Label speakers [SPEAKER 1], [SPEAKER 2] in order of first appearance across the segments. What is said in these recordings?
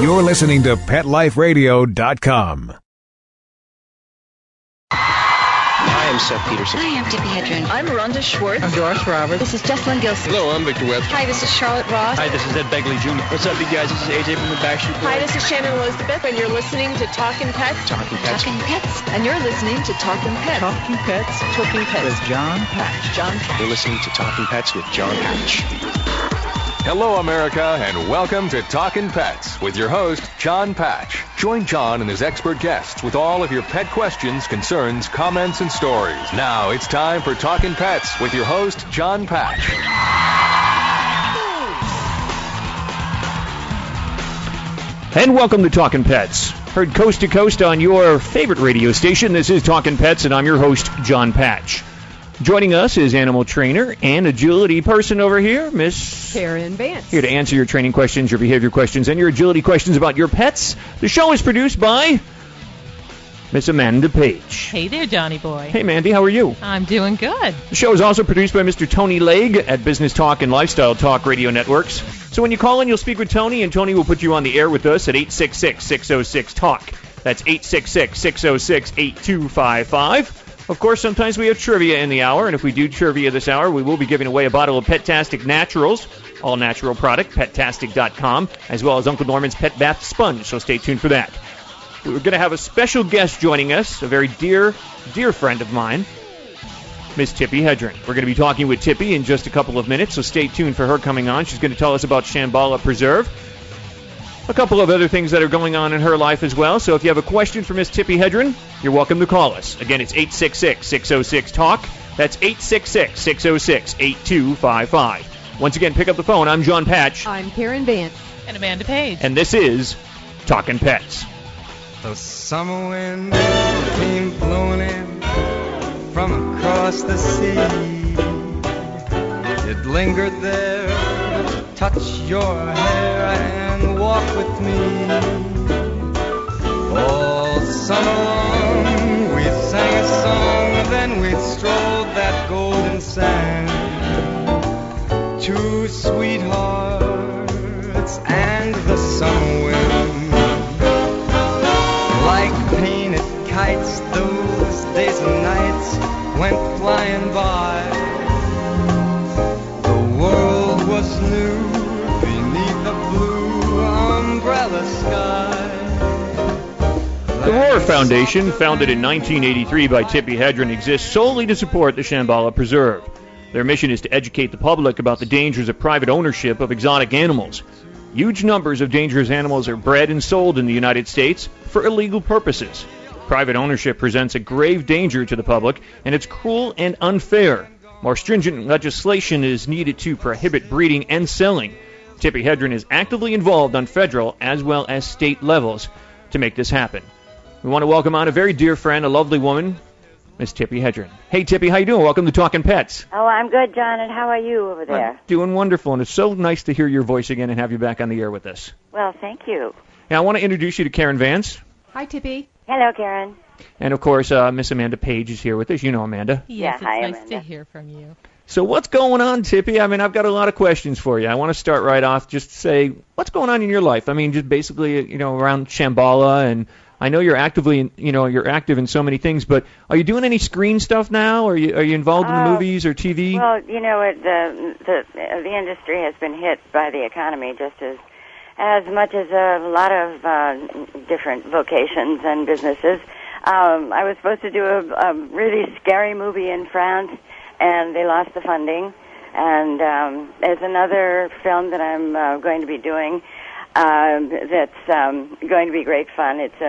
[SPEAKER 1] You're listening to PetLifeRadio.com.
[SPEAKER 2] Hi, I'm Seth Peterson.
[SPEAKER 3] Hi, I'm Tippi Hedren.
[SPEAKER 4] I'm Rhonda Schwartz.
[SPEAKER 5] I'm Doris Roberts.
[SPEAKER 3] This is Jessalyn Gilson.
[SPEAKER 6] Hello, I'm Victor Webb.
[SPEAKER 4] Hi, this is Charlotte Ross.
[SPEAKER 7] Hi, this is Ed Begley Jr.
[SPEAKER 8] What's up, you guys? This is AJ from the Backstreet Boys.
[SPEAKER 4] Hi, this is Shannon Elizabeth, and you're listening to Talkin' Pets.
[SPEAKER 2] Talkin' Pets.
[SPEAKER 3] Talkin' Pets.
[SPEAKER 4] And you're listening to Talkin' Pets.
[SPEAKER 5] Talking Pets.
[SPEAKER 4] Talking Pets.
[SPEAKER 5] With Jon Patch.
[SPEAKER 4] Jon Patch.
[SPEAKER 2] You're listening to Talkin' Pets with Jon Patch.
[SPEAKER 1] Hello, America, and welcome to Talkin' Pets with your host, Jon Patch. Join Jon and his expert guests with all of your pet questions, concerns, comments, and stories. Now it's time for Talkin' Pets with your host, Jon Patch.
[SPEAKER 7] And welcome to Talkin' Pets. Heard coast to coast on your favorite radio station. This is Talkin' Pets, and I'm your host, Jon Patch. Joining us is animal trainer and agility person over here, Miss
[SPEAKER 4] Karen Vance.
[SPEAKER 7] Here to answer your training questions, your behavior questions, and your agility questions about your pets. The show is produced by Miss Amanda Page.
[SPEAKER 9] Hey there, Johnny boy.
[SPEAKER 7] Hey, Mandy, how are you?
[SPEAKER 9] I'm doing good.
[SPEAKER 7] The show is also produced by Mr. Tony Legg at Business Talk and Lifestyle Talk Radio Networks. So when you call in, you'll speak with Tony, and Tony will put you on the air with us at 866-606-TALK. That's 866-606-8255. Of course, sometimes we have trivia in the hour, and if we do trivia this hour, we will be giving away a bottle of Petastic Naturals, all-natural product, Petastic.com, as well as Uncle Norman's Pet Bath Sponge, so stay tuned for that. We're going to have a special guest joining us, a very dear, dear friend of mine, Miss Tippi Hedren. We're going to be talking with Tippi in just a couple of minutes, so stay tuned for her coming on. She's going to tell us about Shambala Preserve, a couple of other things that are going on in her life as well. So if you have a question for Miss Tippi Hedren, you're welcome to call us. Again, it's 866-606-TALK. That's 866-606-8255. Once again, pick up the phone. I'm Jon Patch.
[SPEAKER 4] I'm Karen Vance.
[SPEAKER 9] And Amanda Page.
[SPEAKER 7] And this is Talkin' Pets.
[SPEAKER 10] The summer wind came blowing in from across the sea. It lingered there to touch your hair and walk with me. All summer long we sang a song, then we strolled that golden sand. Two sweethearts and the summer wind, like painted kites, those days and nights went flying by. The world was new beneath the blue umbrella sky.
[SPEAKER 7] The Roar Foundation, founded in 1983 by Tippi Hedren, exists solely to support the Shambala Preserve. Their mission is to educate the public about the dangers of private ownership of exotic animals. Huge numbers of dangerous animals are bred and sold in the United States for illegal purposes. Private ownership presents a grave danger to the public, and it's cruel and unfair. More stringent legislation is needed to prohibit breeding and selling. Tippi Hedren is actively involved on federal as well as state levels to make this happen. We want to welcome on a very dear friend, a lovely woman, Miss Tippi Hedren. Hey, Tippi, how you doing? Welcome to Talkin' Pets.
[SPEAKER 11] Oh, I'm good, John, and how are you over there?
[SPEAKER 7] I'm doing wonderful, and it's so nice to hear your voice again and have you back on the air with us.
[SPEAKER 11] Well, thank you.
[SPEAKER 7] Now, I want to introduce you to Karen Vance.
[SPEAKER 4] Hi, Tippi.
[SPEAKER 11] Hello, Karen.
[SPEAKER 7] And, of course, Miss Amanda Page is here with us. You know Amanda.
[SPEAKER 9] Yes,
[SPEAKER 11] hi,
[SPEAKER 9] it's nice
[SPEAKER 11] Amanda.
[SPEAKER 9] to hear from you.
[SPEAKER 7] So what's going on, Tippi? I mean, I've got a lot of questions for you. I want to start right off just to say, what's going on in your life? I mean, just basically, around Shambala, and I know you're you're active in so many things, but are you doing any screen stuff now? Are you involved in the movies or TV?
[SPEAKER 11] Well, the industry has been hit by the economy just as much as a lot of different vocations and businesses. I was supposed to do a really scary movie in France, and they lost the funding. And there's another film that I'm going to be doing that's going to be great fun. It's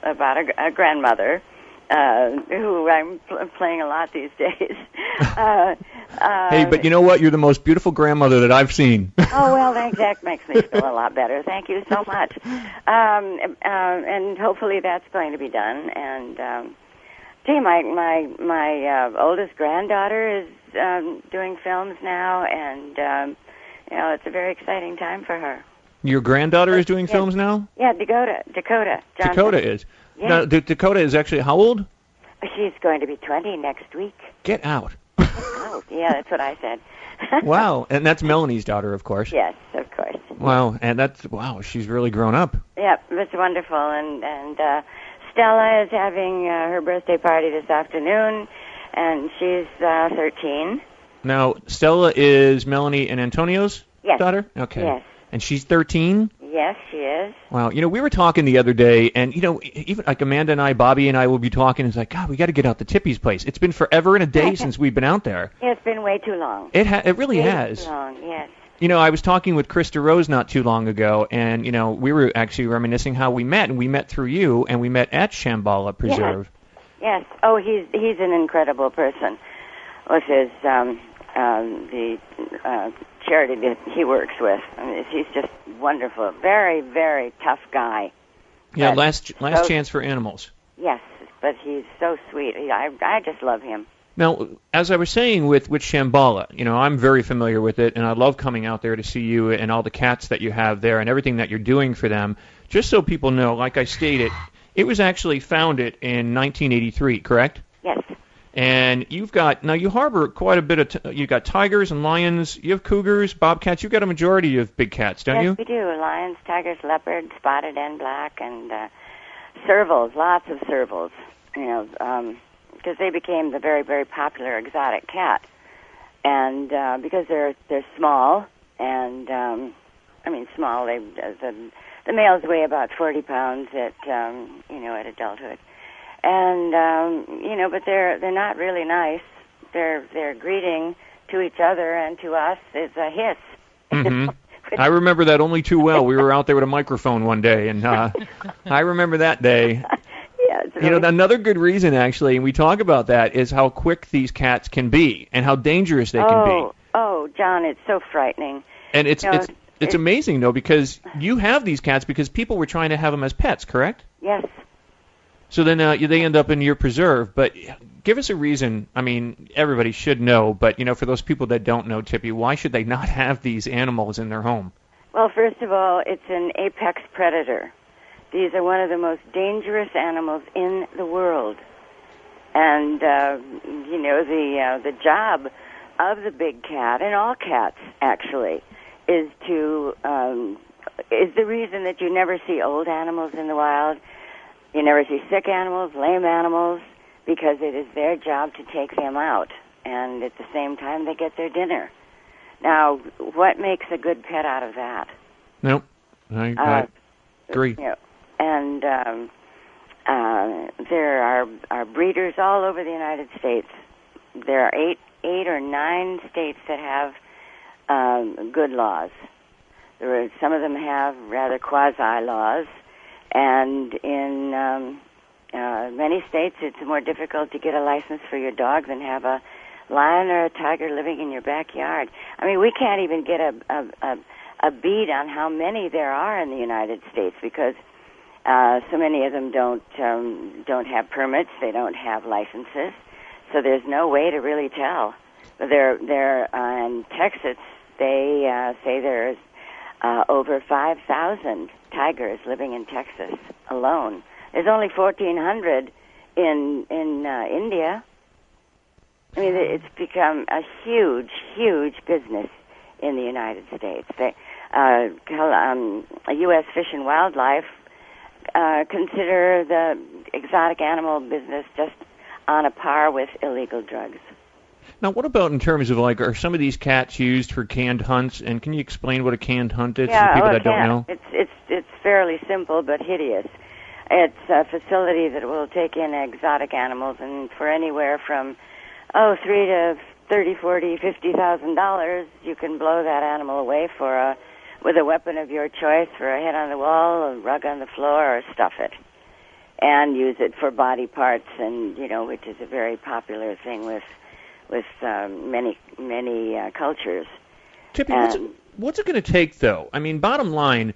[SPEAKER 11] about a grandmother who I'm playing a lot these days.
[SPEAKER 7] Hey, but you know what? You're the most beautiful grandmother that I've seen.
[SPEAKER 11] Oh, well, that makes me feel a lot better. Thank you so much. And hopefully that's going to be done. And gee, my oldest granddaughter is doing films now, and it's a very exciting time for her.
[SPEAKER 7] Your granddaughter is doing films now?
[SPEAKER 11] Yeah, Dakota. Johnson.
[SPEAKER 7] Dakota is.
[SPEAKER 11] Yeah.
[SPEAKER 7] Now, Dakota is actually how old?
[SPEAKER 11] She's going to be 20 next week.
[SPEAKER 7] Get out.
[SPEAKER 11] Oh, yeah, that's what I said.
[SPEAKER 7] Wow, and that's Melanie's daughter, of course.
[SPEAKER 11] Yes, of course.
[SPEAKER 7] Wow, and she's really grown up.
[SPEAKER 11] Yep, it's wonderful. And Stella is having her birthday party this afternoon, and she's 13.
[SPEAKER 7] Now, Stella is Melanie and Antonio's daughter? Okay.
[SPEAKER 11] Yes.
[SPEAKER 7] And she's 13?
[SPEAKER 11] Yes, she is.
[SPEAKER 7] Wow. We were talking the other day, and, even like Amanda and I, Bobby and I will be talking. It's like, God, we got to get out to Tippi's place. It's been forever and a day since we've been out there.
[SPEAKER 11] Yeah, it's been way too long.
[SPEAKER 7] It really has.
[SPEAKER 11] Way too long, yes.
[SPEAKER 7] I was talking with Krista Rose not too long ago, and, we were actually reminiscing how we met, and we met through you, and we met at Shambala Preserve.
[SPEAKER 11] Yes. Oh, he's an incredible person with his the charity that he works with. I mean, he's just wonderful. Very, very tough guy.
[SPEAKER 7] Yeah, last chance for animals.
[SPEAKER 11] Yes, but he's so sweet. I just love him.
[SPEAKER 7] Now, as I was saying with Shambala, I'm very familiar with it, and I love coming out there to see you and all the cats that you have there and everything that you're doing for them. Just so people know, like I stated, it was actually founded in 1983, correct?
[SPEAKER 11] Yes.
[SPEAKER 7] And you harbor quite a bit of, you got tigers and lions, you have cougars, bobcats, you've got a majority of big cats, don't you?
[SPEAKER 11] Yes, we do. Lions, tigers, leopards, spotted and black, and servals, lots of servals, because they became the very, very popular exotic cat. And because they're small, and, small, the males weigh about 40 pounds at adulthood. And but they're not really nice. Their greeting to each other and to us is a hiss.
[SPEAKER 7] Mm-hmm. I remember that only too well. We were out there with a microphone one day, and I remember that day.
[SPEAKER 11] Yeah, really...
[SPEAKER 7] another good reason actually, and we talk about that, is how quick these cats can be and how dangerous they can be.
[SPEAKER 11] Oh, John, it's so frightening.
[SPEAKER 7] And it's amazing though, because you have these cats because people were trying to have them as pets, correct?
[SPEAKER 11] Yes.
[SPEAKER 7] So then they end up in your preserve. But give us a reason. I mean, everybody should know, but, for those people that don't know, Tippi, why should they not have these animals in their home?
[SPEAKER 11] Well, first of all, it's an apex predator. These are one of the most dangerous animals in the world. And, the job of the big cat, and all cats, actually, is the reason that you never see old animals in the wild. You never see sick animals, lame animals, because it is their job to take them out. And at the same time, they get their dinner. Now, what makes a good pet out of that?
[SPEAKER 7] Nope. I agree.
[SPEAKER 11] And there are breeders all over the United States. There are eight or nine states that have good laws. Some of them have rather quasi laws. And in many states, it's more difficult to get a license for your dog than have a lion or a tiger living in your backyard. I mean, we can't even get a bead on how many there are in the United States because so many of them don't have permits, they don't have licenses, so there's no way to really tell. But in Texas, they say there's over 5,000 tigers living in Texas alone. There's only 1,400 in India. I mean, it's become a huge, huge business in the United States. U.S. Fish and Wildlife consider the exotic animal business just on a par with illegal drugs.
[SPEAKER 7] Now, what about in terms of, are some of these cats used for canned hunts? And can you explain what a canned hunt is to people that don't know?
[SPEAKER 11] It's fairly simple but hideous. It's a facility that will take in exotic animals, and for anywhere from $3 to $30, $40, $50,000, you can blow that animal away with a weapon of your choice for a head on the wall, a rug on the floor, or stuff it, and use it for body parts, and which is a very popular thing with many cultures.
[SPEAKER 7] Tippi, what's it going to take, though? I mean, bottom line,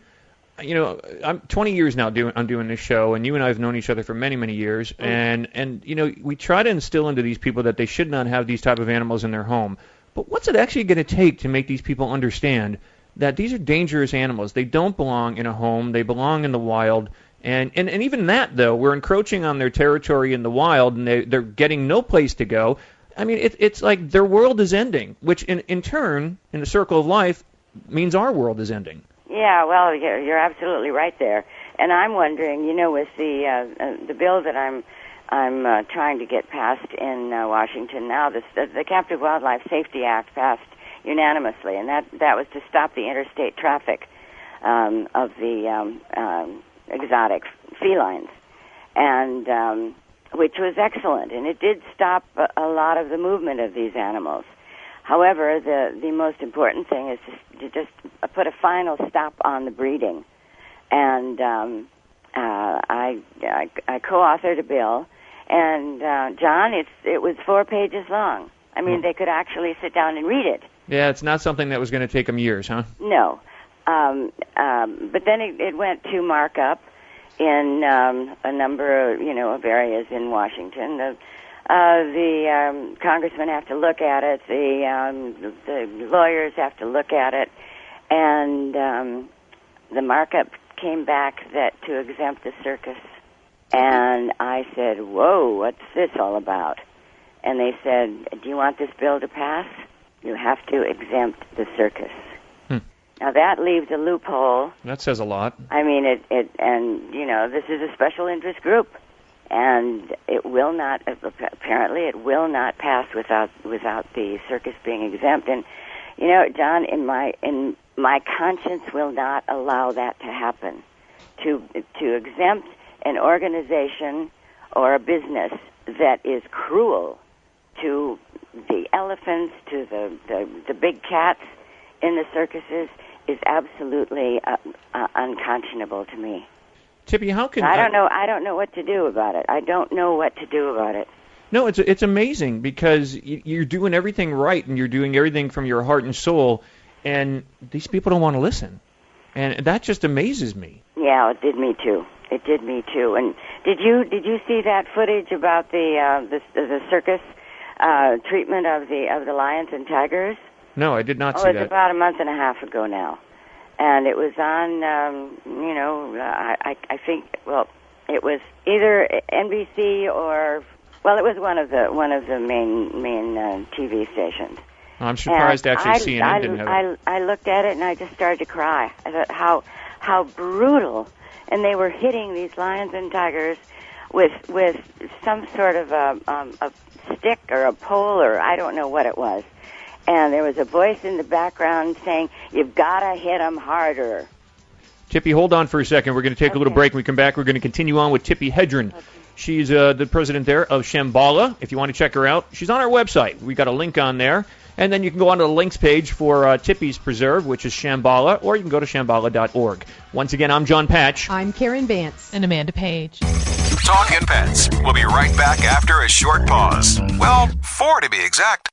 [SPEAKER 7] I'm 20 years now doing this show, and you and I have known each other for many, many years, and we try to instill into these people that they should not have these type of animals in their home. But what's it actually going to take to make these people understand that these are dangerous animals? They don't belong in a home. They belong in the wild. And even that, though, we're encroaching on their territory in the wild, and they're getting no place to go. I mean, it's like their world is ending, which in turn, in the circle of life, means our world is ending.
[SPEAKER 11] Yeah, well, you're absolutely right there. And I'm wondering, with the bill that I'm trying to get passed in Washington now, the Captive Wildlife Safety Act passed unanimously, and that was to stop the interstate traffic of the exotic felines, and which was excellent, and it did stop a lot of the movement of these animals. However, the most important thing is to just put a final stop on the breeding. And I co-authored a bill, and John, it was 4 pages long. I mean, they could actually sit down and read it.
[SPEAKER 7] Yeah, it's not something that was going to take them years, huh?
[SPEAKER 11] No. But then it went to markup in a number of areas in Washington. The congressmen have to look at it. The lawyers have to look at it, and the markup came back to exempt the circus. And I said, "Whoa, what's this all about?" And they said, "Do you want this bill to pass? You have to exempt the circus." Now that leaves a loophole.
[SPEAKER 7] That says a lot.
[SPEAKER 11] I mean, this is a special interest group, and it will not. Apparently, it will not pass without the circus being exempt. And John, in my conscience will not allow that to happen. To exempt an organization or a business that is cruel to the elephants, to the big cats in the circuses, is absolutely unconscionable to me.
[SPEAKER 7] Tippi, how can
[SPEAKER 11] I don't know what to do about it. I don't know what to do about it.
[SPEAKER 7] No, it's amazing because you're doing everything right and you're doing everything from your heart and soul, and these people don't want to listen, and that just amazes me. Yeah,
[SPEAKER 11] it did me too. It did me too. And did you see that footage about the circus treatment of the lions and tigers?
[SPEAKER 7] No, I did not see that.
[SPEAKER 11] It's about a month and a half ago now, and it was on. I think. Well, it was either NBC or. Well, it was one of the main TV stations.
[SPEAKER 7] I'm surprised actually CNN didn't have it.
[SPEAKER 11] I looked at it and I just started to cry. I thought how brutal, and they were hitting these lions and tigers with some sort of a stick or a pole or I don't know what it was. And there was a voice in the background saying, "You've got to hit them harder."
[SPEAKER 7] Tippi, hold on for a second. We're going to take a little break. When we come back, we're going to continue on with Tippi Hedren. Okay. She's the president there of Shambala. If you want to check her out, she's on our website. We got a link on there. And then you can go onto the links page for Tippi's Preserve, which is Shambala, or you can go to shambala.org. Once again, I'm Jon Patch.
[SPEAKER 4] I'm Karen Vance.
[SPEAKER 9] And Amanda Page.
[SPEAKER 1] Talkin' Pets. We'll be right back after a short pause. Well, 4 to be exact.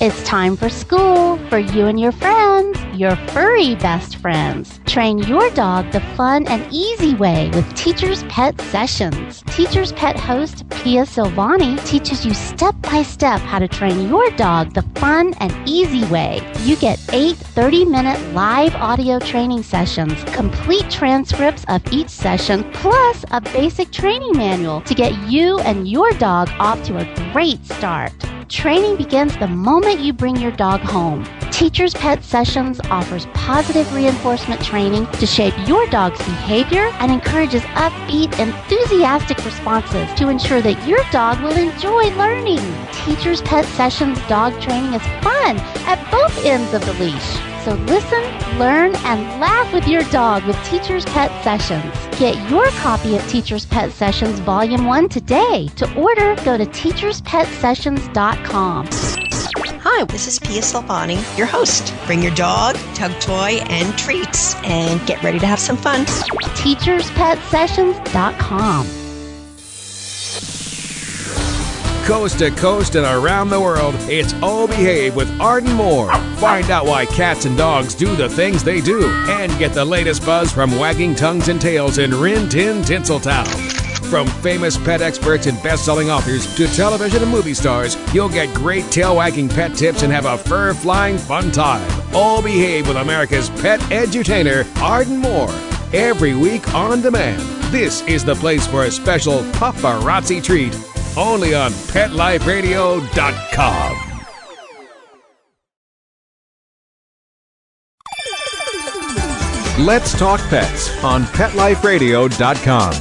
[SPEAKER 3] It's time for school for you and your friends, your furry best friends. Train your dog the fun and easy way with Teacher's Pet Sessions. Teacher's Pet host Pia Silvani teaches you step-by-step how to train your dog the fun and easy way. You get 8 30-minute live audio training sessions, complete transcripts of each session, plus a basic training manual to get you and your dog off to a great start. Training begins the moment you bring your dog home. Teacher's Pet Sessions offers positive reinforcement training to shape your dog's behavior and encourages upbeat, enthusiastic responses to ensure that your dog will enjoy learning. Teacher's Pet Sessions dog training is fun at both ends of the leash. So listen, learn, and laugh with your dog with Teacher's Pet Sessions. Get your copy of Teacher's Pet Sessions Volume 1 today. To order, go to teacherspetsessions.com.
[SPEAKER 5] Hi, this is Pia Silvani, your host. Bring your dog, tug toy, and treats, and get ready to have some fun.
[SPEAKER 3] teacherspetsessions.com.
[SPEAKER 6] Coast to coast and around the world, it's Oh Behave with Arden Moore. Find out why cats and dogs do the things they do, and get the latest buzz from wagging tongues and tails in Rin Tin Tinseltown. From famous pet experts and best-selling authors to television and movie stars, you'll get great tail-wagging pet tips and have a fur-flying fun time. Oh Behave with America's pet edutainer, Arden Moore. Every week on demand. This is the place for a special paparazzi treat. Only on PetLifeRadio.com. Let's Talk Pets on PetLifeRadio.com.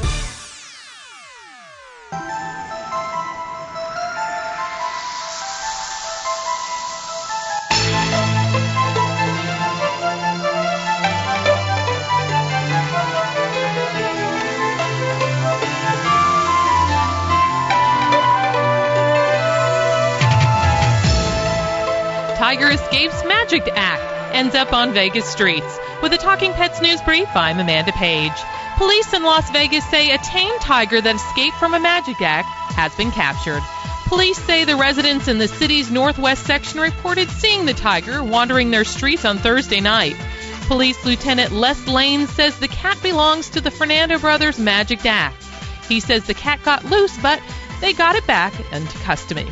[SPEAKER 9] Tiger escapes magic act, ends up on Vegas streets. With a Talking Pets news brief, I'm Amanda Page. Police in Las Vegas say a tame tiger that escaped from a magic act has been captured. Police say the residents in the city's northwest section reported seeing the tiger wandering their streets on Thursday night. Police Lieutenant Les Lane says the cat belongs to the Fernando brothers' magic act. He says the cat got loose, but they got it back into custody.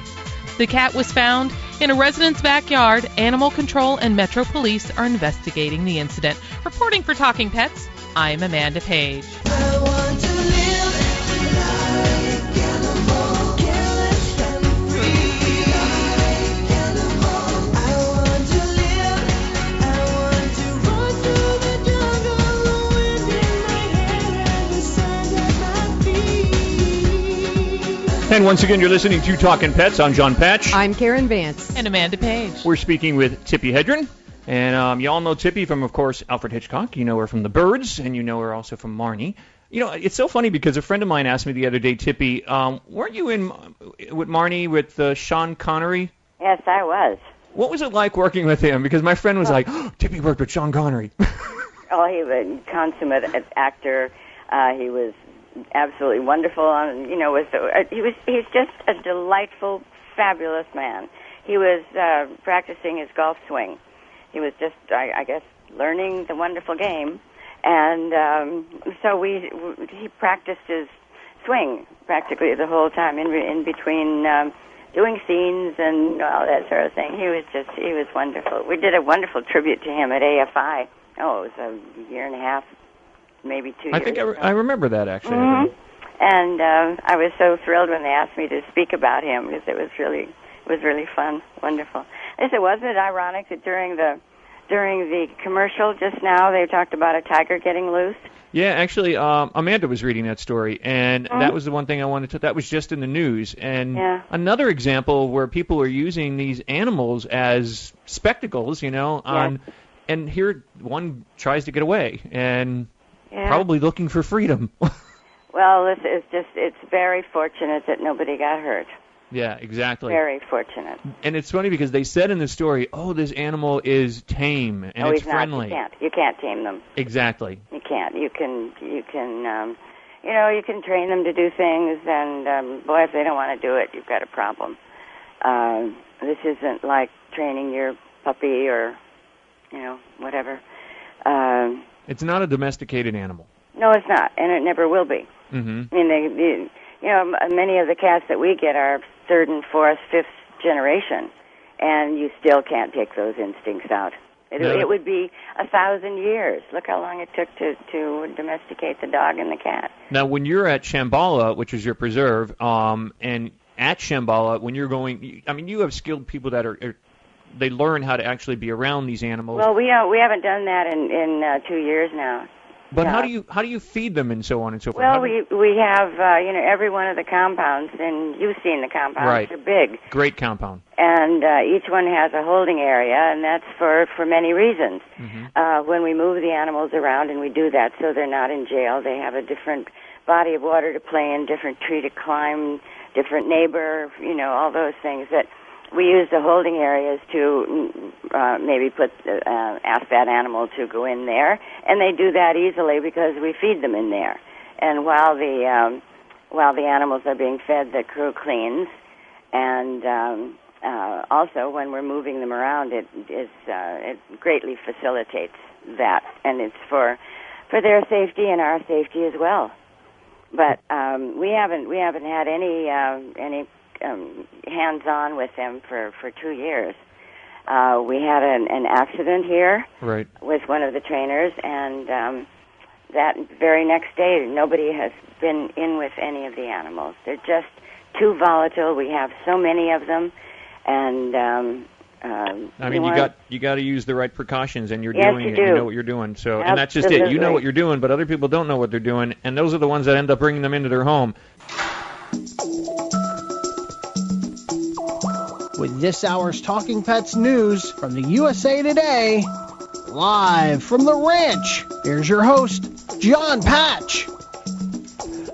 [SPEAKER 9] The cat was found in a resident's backyard. Animal Control and Metro Police are investigating the incident. Reporting for Talking Pets, I'm Amanda Page.
[SPEAKER 7] And once again, you're listening to Talkin' Pets. I'm Jon Patch.
[SPEAKER 4] I'm Karen Vance.
[SPEAKER 9] And Amanda Page.
[SPEAKER 7] We're speaking with Tippi Hedren. And you all know Tippi from, of course, Alfred Hitchcock. You know her from The Birds, and you know her also from Marnie. You know, it's so funny because a friend of mine asked me the other day, Tippi, weren't you in with Marnie with Sean Connery?
[SPEAKER 11] Yes, I was.
[SPEAKER 7] What was it like working with him? Because my friend was like, oh, Tippi worked with Sean Connery.
[SPEAKER 11] Oh, he was a consummate actor. He was absolutely wonderful. He's just a delightful, fabulous man. He was practicing his golf swing. He was just, I guess, learning the wonderful game, and so he practiced his swing practically the whole time in between doing scenes and all that sort of thing. He was wonderful. We did a wonderful tribute to him at AFI. Oh, it was a year and a half, maybe 2 years.
[SPEAKER 7] I think I remember that, actually.
[SPEAKER 11] Mm-hmm. And I was so thrilled when they asked me to speak about him because it was really fun, wonderful. I said, wasn't it ironic that during the commercial just now they talked about a tiger getting loose?
[SPEAKER 7] Yeah, actually, Amanda was reading that story, and that was the one thing I wanted to. That was just in the news, and another example where people are using these animals as spectacles, and here one tries to get away and probably looking for freedom.
[SPEAKER 11] Well, it's very fortunate that nobody got hurt.
[SPEAKER 7] Yeah, exactly.
[SPEAKER 11] Very fortunate.
[SPEAKER 7] And it's funny because they said in the story, oh, this animal is tame and it's friendly.
[SPEAKER 11] You can't tame them.
[SPEAKER 7] Exactly.
[SPEAKER 11] You can't. You can train them to do things, and boy, if they don't want to do it, you've got a problem. This isn't like training your puppy or, whatever.
[SPEAKER 7] It's not a domesticated animal.
[SPEAKER 11] No, it's not, and it never will be.
[SPEAKER 7] Mm-hmm.
[SPEAKER 11] I mean, many of the cats that we get are third and fourth, fifth generation, and you still can't take those instincts out. It would be 1,000 years. Look how long it took to domesticate the dog and the cat.
[SPEAKER 7] Now, when you're at Shambala, which is your preserve, and at Shambala, when you're going, I mean, you have skilled people that they learn how to actually be around these animals.
[SPEAKER 11] Well, we haven't done that in 2 years now.
[SPEAKER 7] But how do you feed them and so on and so forth?
[SPEAKER 11] Well, we have every one of the compounds, and you've seen the compounds.
[SPEAKER 7] Right.
[SPEAKER 11] They're big.
[SPEAKER 7] Great compound.
[SPEAKER 11] And each one has a holding area, and that's for many reasons. Mm-hmm. When we move the animals around, and we do that so they're not in jail, they have a different body of water to play in, different tree to climb, different neighbor, all those things that we use the holding areas to maybe ask that animal to go in there, and they do that easily because we feed them in there. And while the animals are being fed, the crew cleans, and also when we're moving them around, it greatly facilitates that, and it's for their safety and our safety as well. But we haven't had any hands-on with them for 2 years. We had an accident here with one of the trainers, and that very next day, nobody has been in with any of the animals. They're just too volatile. We have so many of them, and
[SPEAKER 7] I mean, you got to use the right precautions, and you're
[SPEAKER 11] Yes,
[SPEAKER 7] doing
[SPEAKER 11] you
[SPEAKER 7] it.
[SPEAKER 11] do.
[SPEAKER 7] You know what you're doing. So, and that's just it. You know what you're doing, but other people don't know what they're doing, and those are the ones that end up bringing them into their home.
[SPEAKER 12] With this hour's Talking Pets news from the USA Today, live from the ranch, here's your host, Jon Patch.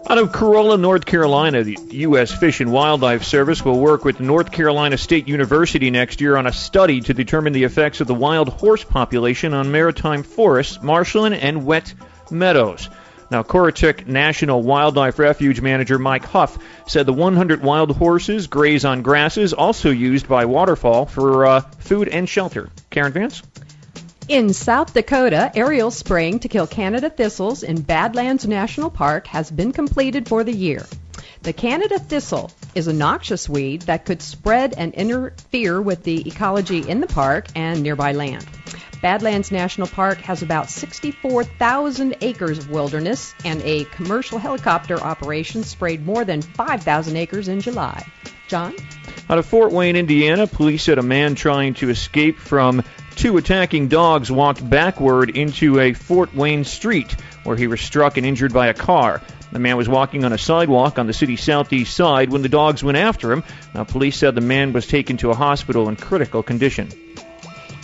[SPEAKER 7] Out of Corolla, North Carolina, the U.S. Fish and Wildlife Service will work with North Carolina State University next year on a study to determine the effects of the wild horse population on maritime forests, marshland, and wet meadows. Now, Corotic National Wildlife Refuge Manager Mike Huff said the 100 wild horses graze on grasses also used by waterfowl for food and shelter. Karen Vance?
[SPEAKER 13] In South Dakota, aerial spraying to kill Canada thistles in Badlands National Park has been completed for the year. The Canada thistle is a noxious weed that could spread and interfere with the ecology in the park and nearby land. Badlands National Park has about 64,000 acres of wilderness, and a commercial helicopter operation sprayed more than 5,000 acres in July. John?
[SPEAKER 7] Out of Fort Wayne, Indiana, police said a man trying to escape from two attacking dogs walked backward into a Fort Wayne street where he was struck and injured by a car. The man was walking on a sidewalk on the city's southeast side when the dogs went after him. Now, police said the man was taken to a hospital in critical condition.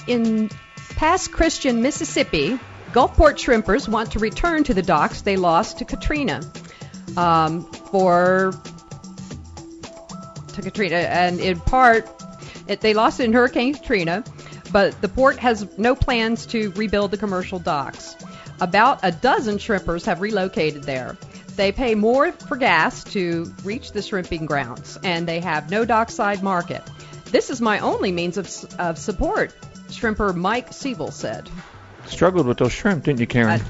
[SPEAKER 13] In Pass Christian, Mississippi, Gulfport shrimpers want to return to the docks they lost to Katrina. And in part, they lost it in Hurricane Katrina, but the port has no plans to rebuild the commercial docks. About a dozen shrimpers have relocated there. They pay more for gas to reach the shrimping grounds, and they have no dockside market. This is my only means of support, shrimper Mike Siebel said.
[SPEAKER 7] Struggled with those shrimp, didn't you, Karen?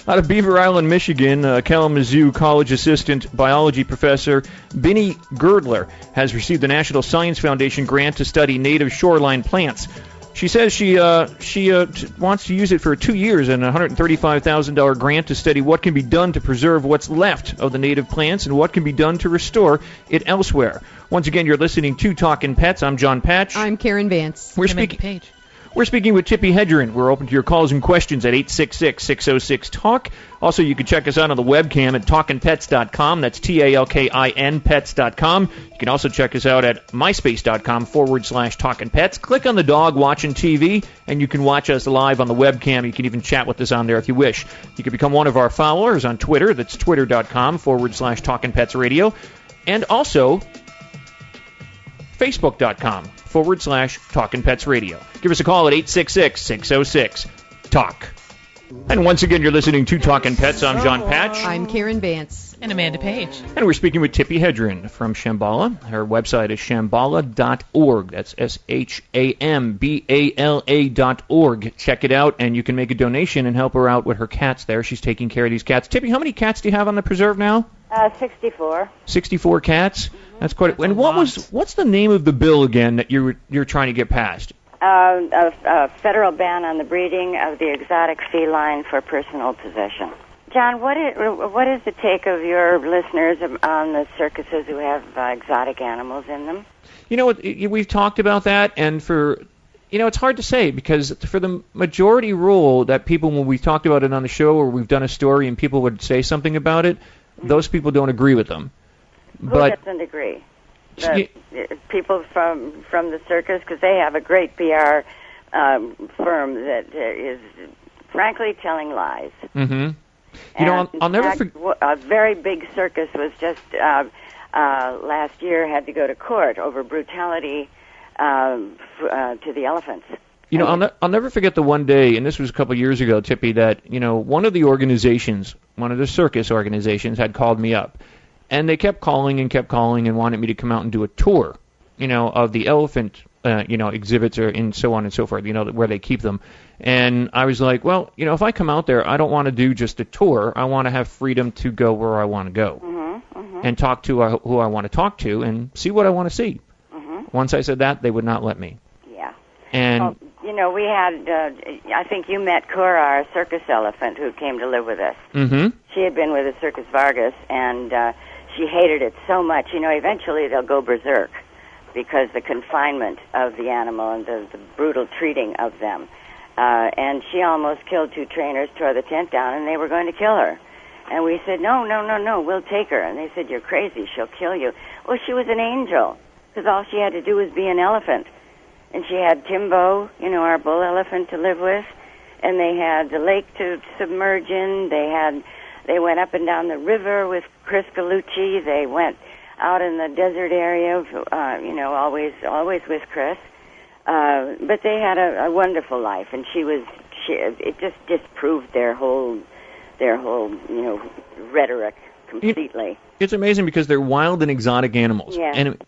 [SPEAKER 7] Out of Beaver Island, Michigan, Kalamazoo College assistant biology professor Benny Girdler has received the National Science Foundation grant to study native shoreline plants. She says she wants to use it for 2 years and a $135,000 grant to study what can be done to preserve what's left of the native plants and what can be done to restore it elsewhere. Once again, you're listening to Talkin' Pets. I'm Jon Patch.
[SPEAKER 13] I'm Karen Vance.
[SPEAKER 7] We're speaking with Tippi Hedren. We're open to your calls and questions at 866-606-TALK. Also, you can check us out on the webcam at talkinpets.com. That's TALKIN pets.com. You can also check us out at myspace.com/talkinpets. Click on the dog watching TV, and you can watch us live on the webcam. You can even chat with us on there if you wish. You can become one of our followers on Twitter. That's twitter.com/talkinpetsradio. And also Facebook.com/TalkinPetsRadio. Give us a call at 866-606-TALK. And once again, you're listening to Talkin' Pets. I'm Jon Patch.
[SPEAKER 13] I'm Karen Vance.
[SPEAKER 9] And Amanda Page.
[SPEAKER 7] And we're speaking with Tippi Hedren from Shambala. Her website is shambala.org. That's SHAMBALA.org. Check it out, and you can make a donation and help her out with her cats there. She's taking care of these cats. Tippi, how many cats do you have on the preserve now?
[SPEAKER 11] 64.
[SPEAKER 7] 64 cats? That's quite. And what's the name of the bill again that you're trying to get passed?
[SPEAKER 11] A federal ban on the breeding of the exotic feline for personal possession. John, what is the take of your listeners on the circuses who have exotic animals in them?
[SPEAKER 7] You know, we've talked about that, and it's hard to say because for the majority rule that people, when we've talked about it on the show or we've done a story and people would say something about it, those people don't agree with them.
[SPEAKER 11] Who doesn't agree? People from the circus, because they have a great PR firm that is frankly telling lies.
[SPEAKER 7] Mm-hmm. I'll never forget.
[SPEAKER 11] A very big circus was just last year had to go to court over brutality to the elephants.
[SPEAKER 7] I'll never forget the one day, and this was a couple of years ago, Tippi, that one of the circus organizations had called me up. And they kept calling and wanted me to come out and do a tour, of the elephant, exhibits and so on and so forth, where they keep them. And I was like, well, if I come out there, I don't want to do just a tour. I want to have freedom to go where I want to go and talk to who I want to talk to and see what I want to see. Once I said that, they would not let me.
[SPEAKER 11] Yeah.
[SPEAKER 7] And
[SPEAKER 11] we had, I think you met Cora, our circus elephant, who came to live with us.
[SPEAKER 7] Mm-hmm.
[SPEAKER 11] She had been with the Circus Vargas, and she hated it so much. Eventually they'll go berserk. because the confinement of the animal and the brutal treating of them. And she almost killed 2 trainers, tore the tent down, and they were going to kill her. And we said, no, we'll take her. And they said, you're crazy, she'll kill you. Well, she was an angel, because all she had to do was be an elephant. And she had Timbo, our bull elephant, to live with, and they had the lake to submerge in. They went up and down the river with Chris Galucci. They went out in the desert area, always with Chris. But they had a wonderful life, and it just disproved their whole rhetoric completely.
[SPEAKER 7] It's amazing because they're wild and exotic animals.
[SPEAKER 11] Yeah.
[SPEAKER 7] And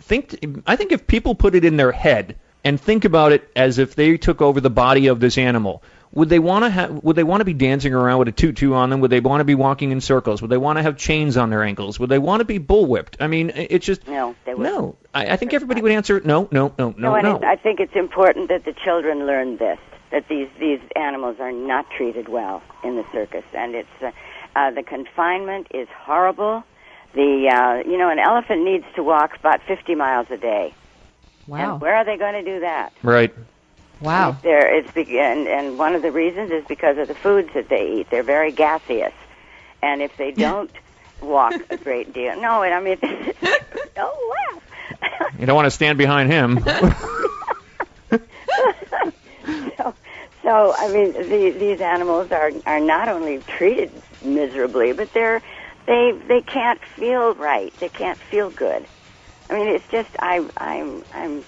[SPEAKER 7] I think if people put it in their head and think about it as if they took over the body of this animal, would they want to be dancing around with a tutu on them? Would they want to be walking in circles? Would they want to have chains on their ankles? Would they want to be bullwhipped? I mean, it's just
[SPEAKER 11] no. They wouldn't.
[SPEAKER 7] No. I think everybody would answer no.
[SPEAKER 11] I think it's important that the children learn this, that these animals are not treated well in the circus, and it's the confinement is horrible. An elephant needs to walk about 50 miles a day.
[SPEAKER 13] Wow.
[SPEAKER 11] And where are they going to do that?
[SPEAKER 7] Right.
[SPEAKER 13] Wow.
[SPEAKER 11] And one of the reasons is because of the foods that they eat. They're very gaseous. And if they don't walk a great deal... No, I mean... Don't laugh.
[SPEAKER 7] You don't want to stand behind him.
[SPEAKER 11] So I mean, these animals are not only treated miserably, but they can't feel right. They can't feel good. I mean, it's just I'm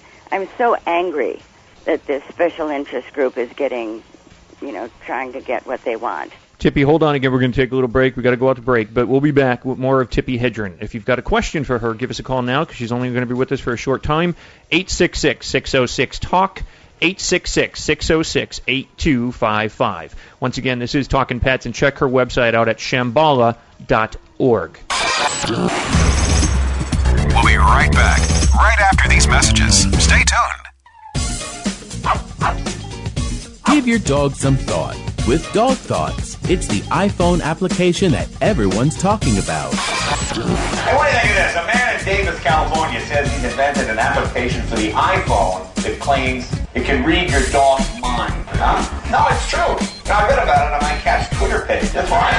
[SPEAKER 11] so angry that this special interest group is getting, trying to get what they want.
[SPEAKER 7] Tippi, hold on again. We're going to take a little break. We've got to go out to break, but we'll be back with more of Tippi Hedren. If you've got a question for her, give us a call now because she's only going to be with us for a short time. 866-606-TALK, 866-606-8255. Once again, this is Talkin' Pets, and check her website out at shambala.org.
[SPEAKER 1] We'll be right back, right after these messages. Stay tuned.
[SPEAKER 14] Give your dog some thought with Dog Thoughts. It's the iPhone application that everyone's talking about.
[SPEAKER 15] Hey, what do you think of this? A man in Davis, California says he's invented an application for the iPhone that claims it can read your dog's mind. Huh? No, it's true. I read about it on my cat's Twitter page. That's why.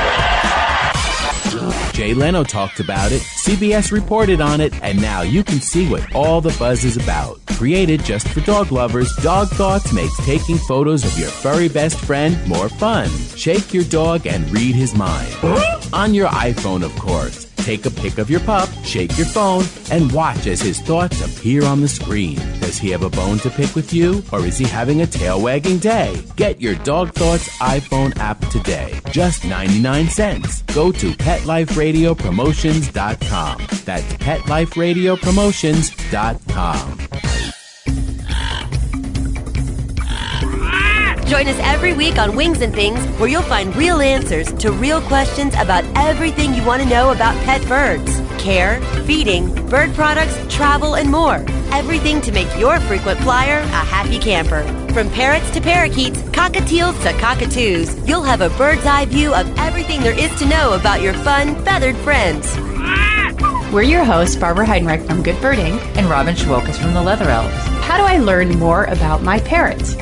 [SPEAKER 14] Jay Leno talked about it, CBS reported on it, and now you can see what all the buzz is about. Created just for dog lovers, Dog Thoughts makes taking photos of your furry best friend more fun. Shake your dog and read his mind. On your iPhone, of course. Take a pic of your pup, shake your phone, and watch as his thoughts appear on the screen. Does he have a bone to pick with you, or is he having a tail-wagging day? Get your Dog Thoughts iPhone app today. Just 99 cents. Go to PetLifeRadioPromotions.com. That's PetLifeRadioPromotions.com.
[SPEAKER 16] Join us every week on Wings and Things, where you'll find real answers to real questions about everything you want to know about pet birds. Care, feeding, bird products, travel, and more. Everything to make your frequent flyer a happy camper. From parrots to parakeets, cockatiels to cockatoos, you'll have a bird's eye view of everything there is to know about your fun, feathered friends.
[SPEAKER 17] We're your hosts, Barbara Heidenreich from Good Birding and Robin Schwokas from the Leather Elves. How do I learn more about my parrots?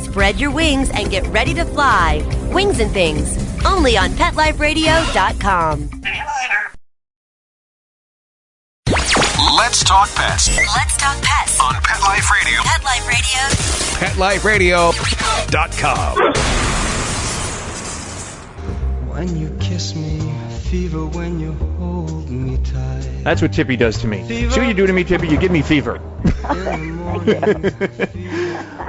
[SPEAKER 16] Spread your wings and get ready to fly. Wings and Things, only on PetLifeRadio.com.
[SPEAKER 1] Let's talk pets.
[SPEAKER 16] Let's talk pets
[SPEAKER 1] On Pet Life Radio.
[SPEAKER 16] Pet Life Radio.
[SPEAKER 6] PetLifeRadio.com.
[SPEAKER 10] When you kiss me, fever when you hold me tight.
[SPEAKER 7] That's what Tippi does to me. See what you do to me, Tippi? You give me fever.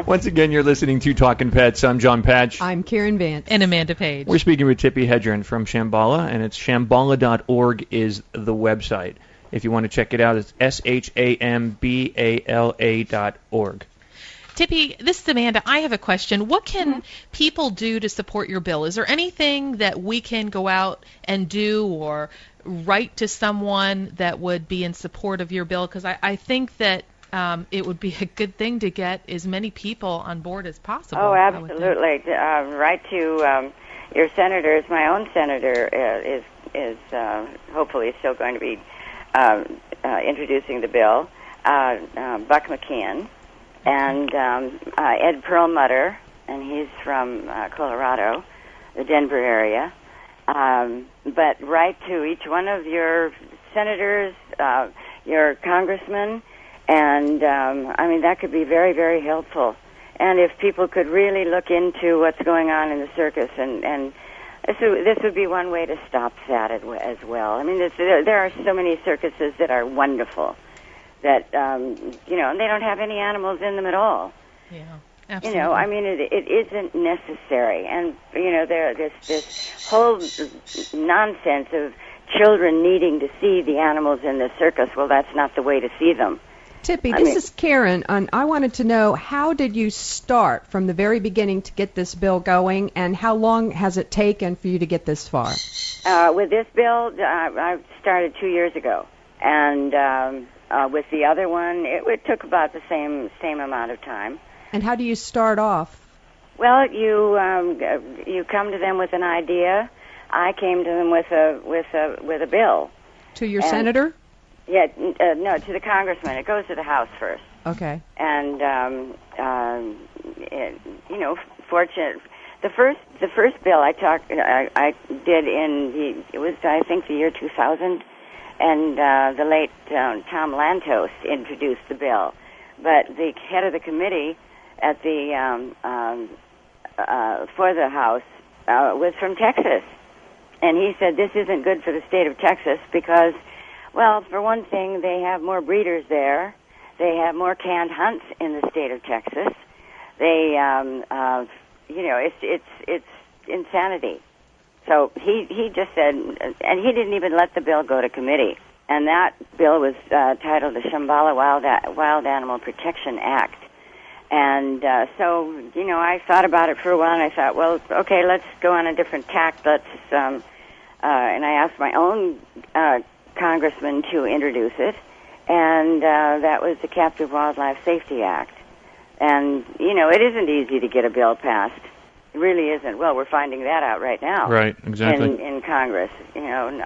[SPEAKER 7] Once again, you're listening to Talkin' Pets. I'm Jon Patch.
[SPEAKER 13] I'm Karen Vance.
[SPEAKER 9] And Amanda Page.
[SPEAKER 7] We're speaking with Tippi Hedren from Shambala, and it's shambala.org is the website. If you want to check it out, it's shambala.org.
[SPEAKER 9] Tippi, this is Amanda. I have a question. What can people do to support your bill? Is there anything that we can go out and do or write to someone that would be in support of your bill? Because I think that it would be a good thing to get as many people on board as possible.
[SPEAKER 11] Oh, absolutely. Write to your senators. My own senator is hopefully still going to be introducing the bill. Buck McKeon, and Ed Perlmutter, and he's from Colorado, the Denver area. But write to each one of your senators, your congressmen, and I mean, that could be very, very helpful. And if people could really look into what's going on in the circus, and this would be one way to stop that as well. I mean, there are so many circuses that are wonderful that, you know, and they don't have any animals in them at all.
[SPEAKER 9] Yeah, absolutely.
[SPEAKER 11] You know, I mean, it isn't necessary. And, you know, there's this whole nonsense of children needing to see the animals in the circus. Well, that's not the way to see them.
[SPEAKER 13] Tippi, this is Karen, and I wanted to know, how did you start from the very beginning to get this bill going, and how long has it taken for you to get this far?
[SPEAKER 11] With this bill, I started 2 years ago, and with the other one, it took about the same amount of time.
[SPEAKER 13] And how do you start off?
[SPEAKER 11] Well, you come to them with an idea. I came to them with a bill.
[SPEAKER 13] To your senator?
[SPEAKER 11] Yeah, no, to the congressman. It goes to the House first.
[SPEAKER 13] Okay.
[SPEAKER 11] And you know, fortunate. The first bill I did it was I think the year 2000, and the late Tom Lantos introduced the bill, but the head of the committee at the for the House was from Texas, and he said this isn't good for the state of Texas because, well, for one thing, they have more breeders there. They have more canned hunts in the state of Texas. They, you know, it's insanity. So he just said, and he didn't even let the bill go to committee. And that bill was titled the Shambala Wild Animal Protection Act. And so, you know, I thought about it for a while, and I thought, well, okay, let's go on a different tack. Let's, and I asked my own congressman to introduce it, and that was the Captive Wildlife Safety Act. And, you know, it isn't easy to get a bill passed. It really isn't. Well, we're finding that out right now.
[SPEAKER 7] Right, exactly.
[SPEAKER 11] In Congress. You know, and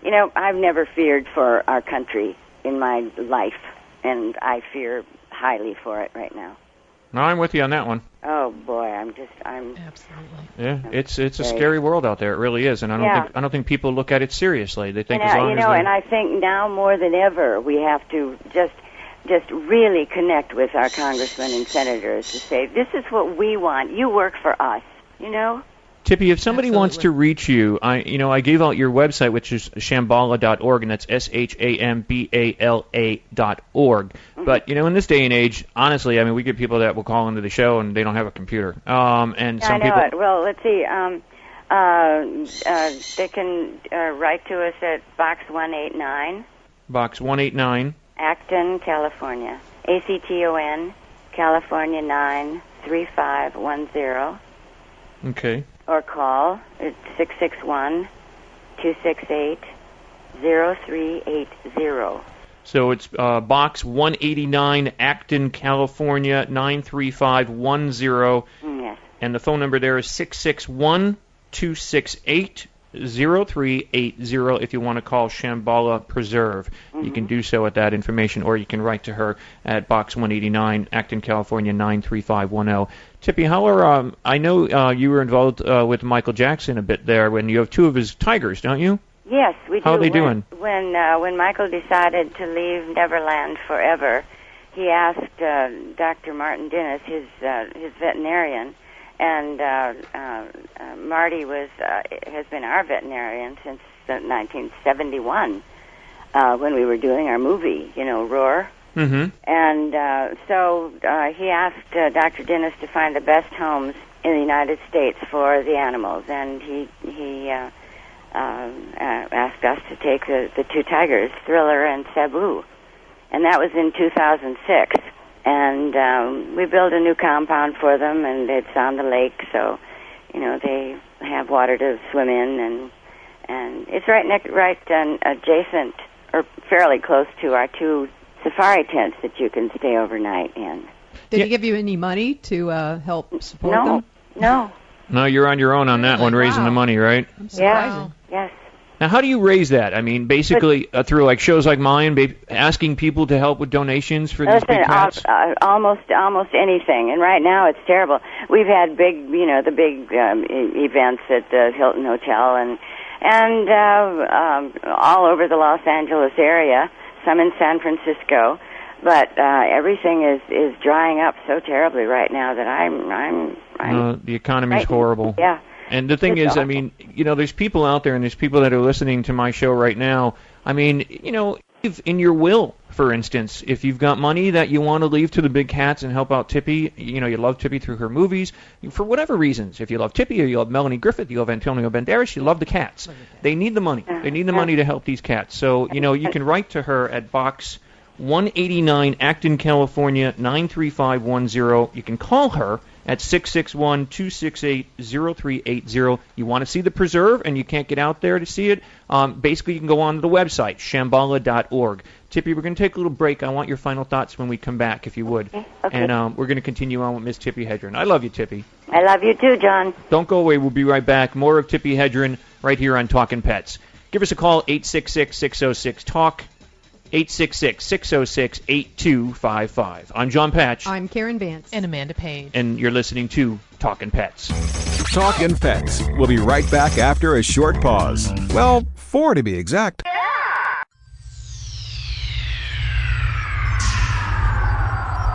[SPEAKER 11] you know, I've never feared for our country in my life, and I fear highly for it right now.
[SPEAKER 7] No, I'm with you on that one.
[SPEAKER 11] Oh boy, I'm
[SPEAKER 9] absolutely.
[SPEAKER 7] Yeah, it's a scary world out there. It really is, and I don't think people look at it seriously. They think as long
[SPEAKER 11] you
[SPEAKER 7] as
[SPEAKER 11] know, and I think now more than ever we have to just really connect with our congressmen and senators to say, this is what we want. You work for us, you know?
[SPEAKER 7] Tippi, if somebody wants to reach you, I gave out your website, which is shambala.org, and that's shambala.org.
[SPEAKER 11] Mm-hmm.
[SPEAKER 7] But, you know, in this day and age, honestly, I mean, we get people that will call into the show and they don't have a computer. And some
[SPEAKER 11] I know
[SPEAKER 7] people...
[SPEAKER 11] it. Well, let's see. They can write to us at Box 189.
[SPEAKER 7] Box 189.
[SPEAKER 11] Acton, California. ACTON, California 93510.
[SPEAKER 7] Okay.
[SPEAKER 11] Or call. It's 661-268-0380.
[SPEAKER 7] So it's Box 189, Acton, California 93510.
[SPEAKER 11] Yes.
[SPEAKER 7] And the phone number there is 661-268-0380 if you want to call Shambala Preserve. You can do so at that information, or you can write to her at Box 189, Acton, California 93510. Tippi, how are I know you were involved with Michael Jackson a bit there when you have two of his tigers, don't you?
[SPEAKER 11] Yes, we do.
[SPEAKER 7] How are they doing?
[SPEAKER 11] When Michael decided to leave Neverland forever, he asked Dr. Martin Dennis, his veterinarian, and Marty has been our veterinarian since 1971 when we were doing our movie, you know, Roar.
[SPEAKER 7] Mm-hmm.
[SPEAKER 11] And so he asked Dr. Dennis to find the best homes in the United States for the animals, and he asked us to take the two tigers, Thriller and Sabu, and that was in 2006. And we built a new compound for them, and it's on the lake, so you know they have water to swim in, and it's right adjacent or fairly close to our two safari tents that you can stay overnight in.
[SPEAKER 13] Did he give you any money to help support them?
[SPEAKER 11] No.
[SPEAKER 7] No, you're on your own on that one, raising the money, right?
[SPEAKER 11] Yeah. Yes.
[SPEAKER 7] Now, how do you raise that? I mean, basically through like shows like mine, asking people to help with donations for these big cats?
[SPEAKER 11] Almost anything. And right now it's terrible. We've had the big events at the Hilton Hotel and all over the Los Angeles area, some in San Francisco. But everything is drying up so terribly right now that I'm
[SPEAKER 7] the economy's horrible.
[SPEAKER 11] Yeah.
[SPEAKER 7] And the thing is,
[SPEAKER 11] awful.
[SPEAKER 7] I mean, there's people out there, and there's people that are listening to my show right now. I mean, if in your will, for instance, if you've got money that you want to leave to the big cats and help out Tippi, you love Tippi through her movies, for whatever reasons, if you love Tippi or you love Melanie Griffith, you love Antonio Banderas, you love the cats. They need the money. They need the money to help these cats. So, you can write to her at Box 189, Acton, California, 93510. You can call her at 661-268-0380. You want to see the preserve and you can't get out there to see it, basically you can go on to the website, shambala.org. Tippi, we're going to take a little break. I want your final thoughts when we come back, if you would.
[SPEAKER 11] Okay.
[SPEAKER 7] And we're going to continue on with Miss Tippi Hedren. I love you, Tippi.
[SPEAKER 11] I love you too, John.
[SPEAKER 7] Don't go away. We'll be right back. More of Tippi Hedren right here on Talkin' Pets. Give us a call, 866-606-TALK. 866-606-8255. I'm Jon Patch.
[SPEAKER 13] I'm Karen Vance.
[SPEAKER 9] And Amanda Page.
[SPEAKER 7] And you're listening to Talkin' Pets.
[SPEAKER 6] Talkin' Pets. We'll be right back after a short pause. Well, 4 to be exact.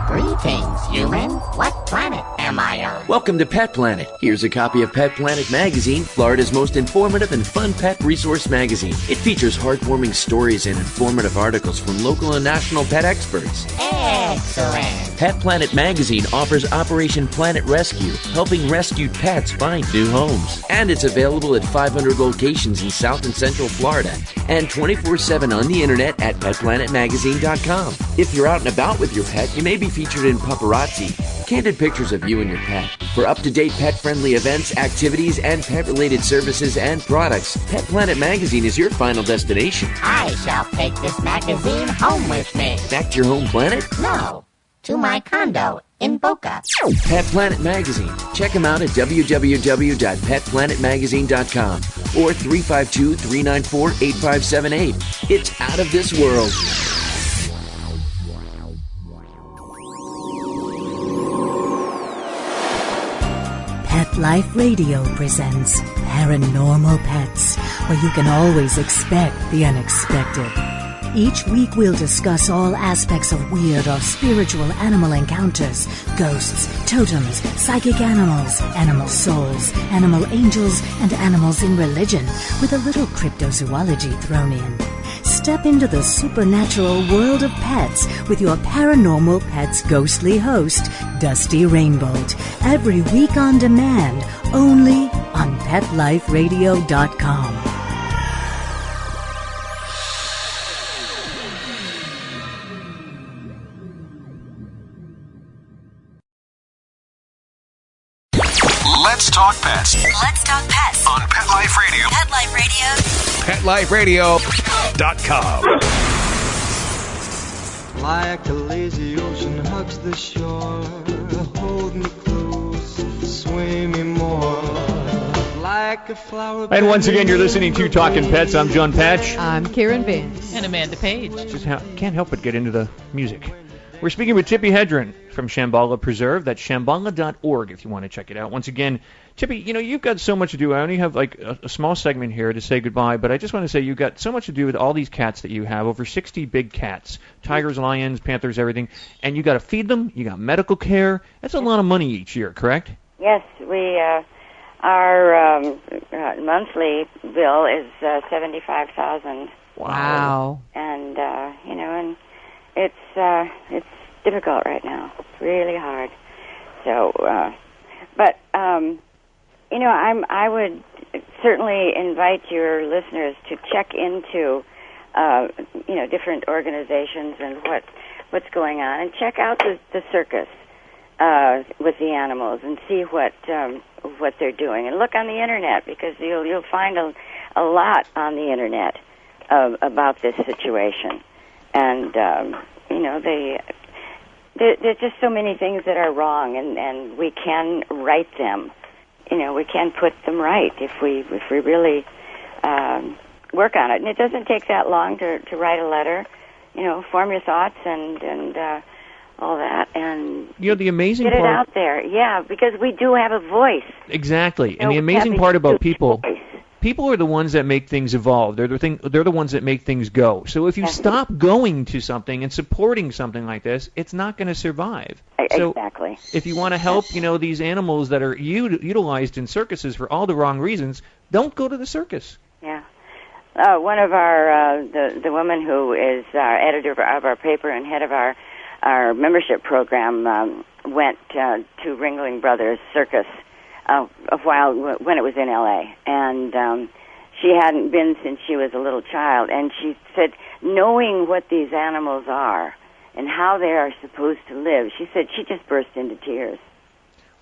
[SPEAKER 18] Greetings, humans. What planet am I on?
[SPEAKER 19] Welcome to Pet Planet. Here's a copy of Pet Planet Magazine, Florida's most informative and fun pet resource magazine. It features heartwarming stories and informative articles from local and national pet experts.
[SPEAKER 18] Excellent.
[SPEAKER 19] Pet Planet Magazine offers Operation Planet Rescue, helping rescued pets find new homes. And it's available at 500 locations in South and Central Florida and 24/7 on the internet at petplanetmagazine.com. If you're out and about with your pet, you may be featured in Paparazzi, candid pictures of you and your pet. For up-to-date pet-friendly events, activities, and pet-related services and products, Pet Planet Magazine is your final destination.
[SPEAKER 18] I shall take this magazine home with me.
[SPEAKER 19] Back to your home planet?
[SPEAKER 18] No, to my condo in Boca.
[SPEAKER 19] Pet Planet Magazine. Check them out at www.petplanetmagazine.com or 352-394-8578. It's out of this world.
[SPEAKER 20] Pet Life Radio presents Paranormal Pets, where you can always expect the unexpected. Each week we'll discuss all aspects of weird or spiritual animal encounters, ghosts, totems, psychic animals, animal souls, animal angels, and animals in religion, with a little cryptozoology thrown in. Step into the supernatural world of pets with your Paranormal Pets ghostly host, Dusty Rainbolt, every week on demand, only on PetLifeRadio.com.
[SPEAKER 6] Let's talk pets.
[SPEAKER 16] Let's talk pets
[SPEAKER 6] On Pet Life Radio.
[SPEAKER 16] Pet Life Radio.
[SPEAKER 6] PetLifeRadio.com.
[SPEAKER 10] Like a lazy ocean hugs the shore, hold me close, sway me more. Like a flower.
[SPEAKER 7] And once again, you're listening to Talkin' Pets. I'm Jon Patch.
[SPEAKER 13] I'm Karen Vance.
[SPEAKER 9] And Amanda Page.
[SPEAKER 7] Just can't help but get into the music. We're speaking with Tippi Hedren from Shambala Preserve. That's shambala.org if you want to check it out. Once again, Tippi, you've got so much to do. I only have like a small segment here to say goodbye, but I just want to say you've got so much to do with all these cats that you have, over 60 big cats, tigers, lions, panthers, everything, and you got to feed them, you got medical care. That's a lot of money each year, correct?
[SPEAKER 11] Yes, we our monthly bill is $75,000.
[SPEAKER 13] Wow.
[SPEAKER 11] And and it's difficult right now. It's really hard. So, I would certainly invite your listeners to check into different organizations and what's going on, and check out the circus with the animals and see what they're doing, and look on the internet, because you'll find a lot on the internet about this situation. And there's just so many things that are wrong, and we can right them. We can put them right if we really work on it. And it doesn't take that long to write a letter, form your thoughts and all that, and
[SPEAKER 7] the amazing
[SPEAKER 11] get it
[SPEAKER 7] part,
[SPEAKER 11] out there. Yeah, because we do have a voice.
[SPEAKER 7] Exactly. And the amazing part about people are the ones that make things evolve. They're the ones that make things go. So if you stop going to something and supporting something like this, it's not going to survive.
[SPEAKER 11] Exactly.
[SPEAKER 7] So if you want to help, these animals that are utilized in circuses for all the wrong reasons, don't go to the circus.
[SPEAKER 11] Yeah. One of our the woman who is our editor of our paper and head of our membership program went to Ringling Brothers Circus a while when it was in L.A. and she hadn't been since she was a little child, and she said, knowing what these animals are and how they are supposed to live, she said she just burst into tears.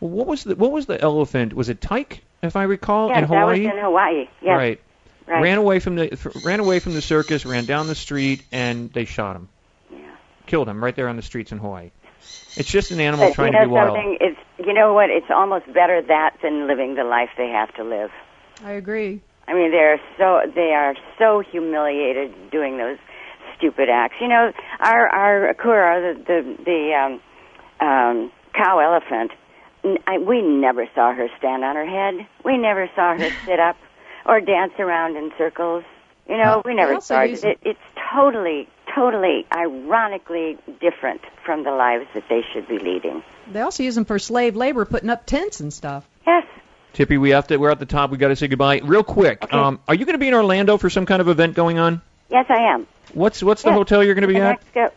[SPEAKER 7] Well, what was the elephant? Was it Tyke, if I recall, in Hawaii?
[SPEAKER 11] That was in Hawaii. Yes.
[SPEAKER 7] Right. Ran away from the circus, ran down the street, and they shot him. Yeah. Killed him right there on the streets in Hawaai. It's just an animal trying to be wild.
[SPEAKER 11] It's it's almost better that than living the life they have to live.
[SPEAKER 13] I agree.
[SPEAKER 11] I mean, they are so humiliated doing those stupid acts. Our Akura, the cow elephant, we never saw her stand on her head. We never saw her sit up or dance around in circles. We never saw it. It's totally, ironically different from the lives that they should be leading.
[SPEAKER 13] They also use them for slave labor, putting up tents and stuff.
[SPEAKER 11] Yes.
[SPEAKER 7] Tippi, we're at the top. We got to say goodbye real quick. Okay. Are you going to be in Orlando for some kind of event going on?
[SPEAKER 11] Yes, I am.
[SPEAKER 7] What's the hotel you're going to be at?
[SPEAKER 11] I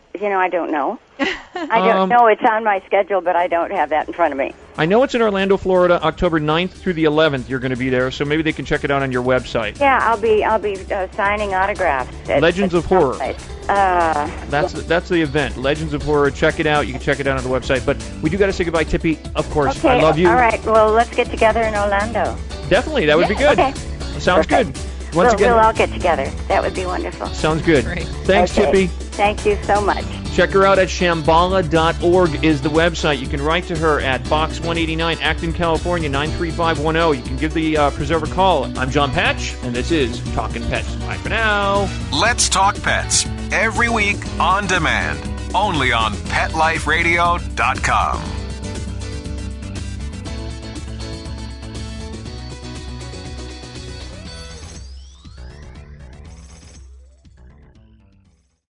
[SPEAKER 11] don't know. I don't know. It's on my schedule, but I don't have that in front of me.
[SPEAKER 7] I know it's in Orlando, Florida, October 9th through the 11th. You're going to be there, so maybe they can check it out on your website.
[SPEAKER 11] Yeah, I'll be signing autographs.
[SPEAKER 7] Legends of Horror.
[SPEAKER 11] That's
[SPEAKER 7] the event. Legends of Horror. Check it out. You can check it out on the website. But we do got to say goodbye, Tippi. Of course,
[SPEAKER 11] okay,
[SPEAKER 7] I love you.
[SPEAKER 11] All right. Well, let's get together in Orlando.
[SPEAKER 7] Definitely, that would be good.
[SPEAKER 11] Okay.
[SPEAKER 7] Sounds
[SPEAKER 11] Perfect.
[SPEAKER 7] good. Once again,
[SPEAKER 11] we'll all get together. That would be wonderful.
[SPEAKER 7] Sounds good.
[SPEAKER 13] Great.
[SPEAKER 7] Thanks,
[SPEAKER 11] okay.
[SPEAKER 7] Tippi.
[SPEAKER 11] Thank you so much.
[SPEAKER 7] Check her out at shambala.org is the website. You can write to her at Box 189, Acton, California, 93510. You can give the Preserve a call. I'm Jon Patch, and this is Talkin' Pets. Bye for now.
[SPEAKER 1] Let's Talk Pets, every week on demand, only on PetLifeRadio.com.